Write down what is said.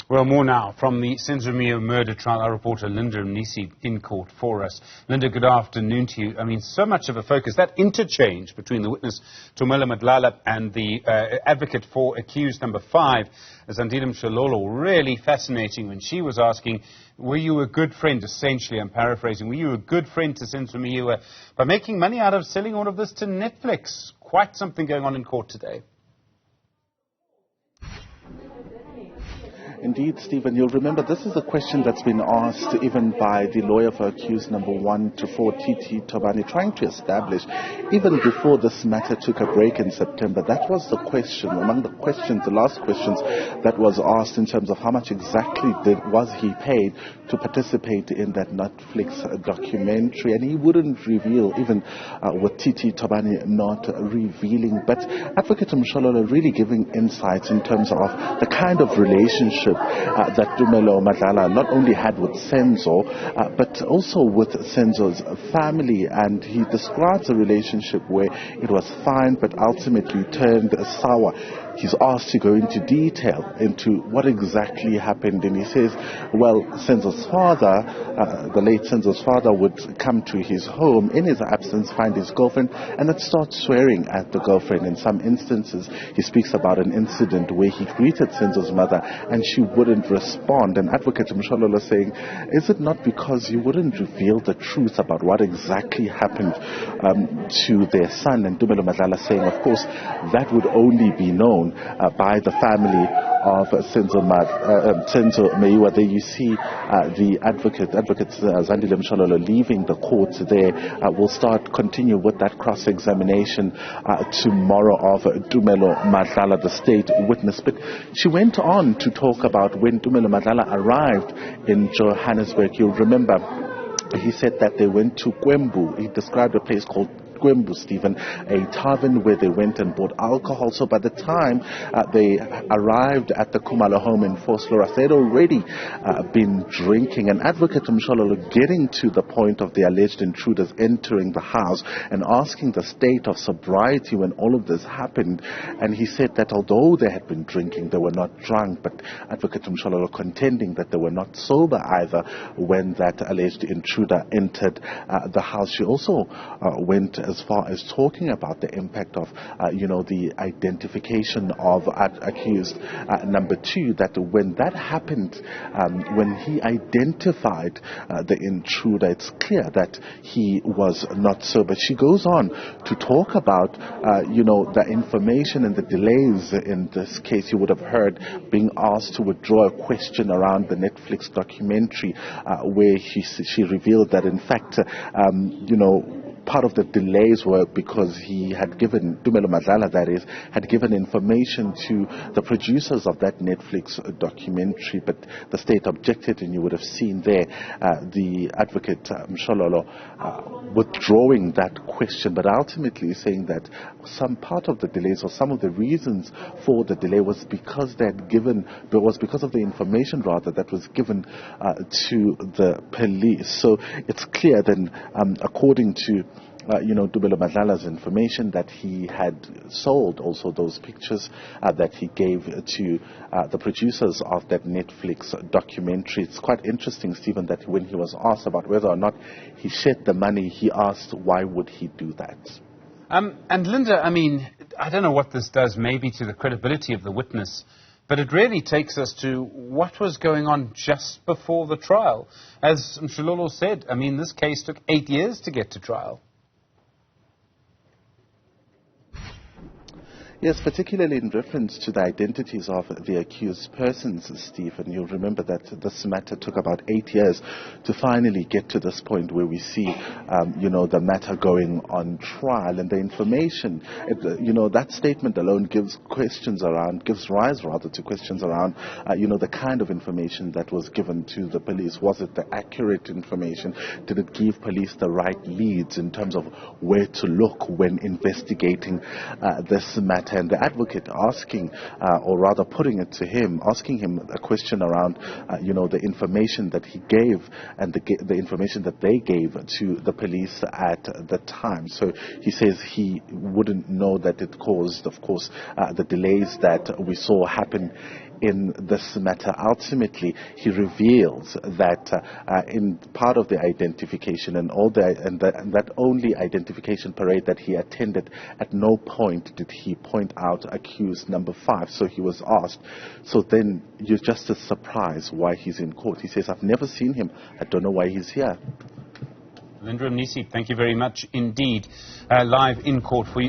Well, more now from the Senzo Meyiwa murder trial. Our reporter Linda Mnisi in court for us. Linda, good afternoon to you. I mean, so much of a focus, that interchange between the witness Tumelo Madlala and the advocate for accused number 5, Zandile Mshololo, really fascinating when she was asking, were you a good friend, essentially, I'm paraphrasing, were you a good friend to Senzo Meyiwa by making money out of selling all of this to Netflix? Quite something going on in court today. Indeed, Stephen, you'll remember this is a question that's been asked even by the lawyer for accused number 1 to 4, TT Thobane, trying to establish, even before this matter took a break in September, that was the question, among the questions, the last questions that was asked in terms of how much exactly was he paid to participate in that Netflix documentary. And he wouldn't reveal, even with TT Thobane not revealing. But Advocate Mshololo really giving insights in terms of the kind of relationship that Tumelo Madlala not only had with Senzo, but also with Senzo's family. And he describes a relationship where it was fine, but ultimately turned sour. He's asked to go into detail into what exactly happened, and he says, well, Senzo's father, the late Senzo's father, would come to his home in his absence, find his girlfriend, and then start swearing at the girlfriend. In some instances, he speaks about an incident where he greeted Senzo's mother and she wouldn't respond. And Advocate Mshololo saying, is it not because you wouldn't reveal the truth about what exactly happened to their son? And Tumelo Madlala saying, of course, that would only be known by the family of Senzo Meyiwa. There you see the advocate Zandile Mshololo leaving the court there. We'll continue with that cross-examination tomorrow of Tumelo Madlala, the state witness. But she went on to talk about when Tumelo Madlala arrived in Johannesburg. You'll remember he said that they went to Kwembu. He described a place called Kwembu, Stephen, a tavern where they went and bought alcohol. So by the time they arrived at the Khumalo home in Vosloorus, they'd already been drinking. And Advocate Mshololo getting to the point of the alleged intruders entering the house and asking the state of sobriety when all of this happened. And he said that although they had been drinking, they were not drunk. But Advocate Mshololo contending that they were not sober either when that alleged intruder entered the house. She also went as far as talking about the impact of, the identification of accused number 2, that when that happened, when he identified the intruder, it's clear that he was not sober. She goes on to talk about, the information and the delays in this case. You would have heard being asked to withdraw a question around the Netflix documentary where she revealed that, in fact, part of the delays were because he had given, Tumelo Madlala that is, had given information to the producers of that Netflix documentary, but the state objected, and you would have seen there the advocate Mshololo withdrawing that question, but ultimately saying that some part of the delays or some of the reasons for the delay was because because of the information rather that was given to the police. So it's clear then, according to Tumelo Madlala's information, that he had sold also those pictures that he gave to the producers of that Netflix documentary. It's quite interesting, Stephen, that when he was asked about whether or not he shed the money, he asked why would he do that. And Linda, I mean, I don't know what this does maybe to the credibility of the witness, but it really takes us to what was going on just before the trial. As Mshololo said, I mean, this case took 8 years to get to trial. Yes, particularly in reference to the identities of the accused persons, Stephen. You'll remember that this matter took about 8 years to finally get to this point where we see, the matter going on trial. And the information, that statement alone gives rise to questions around, the kind of information that was given to the police. Was it the accurate information? Did it give police the right leads in terms of where to look when investigating this matter? And the advocate asking, or rather putting it to him, asking him a question around, the information that he gave and the information that they gave to the police at the time. So he says he wouldn't know that it caused, of course, the delays that we saw happen in this matter. Ultimately, he reveals that in part of the identification and that only identification parade that he attended, at no point did he point out accused number 5. So he was asked, so then you're just as surprised why he's in court. He says, I've never seen him. I don't know why he's here. Linda Mnisi, thank you very much indeed. Live in court for you.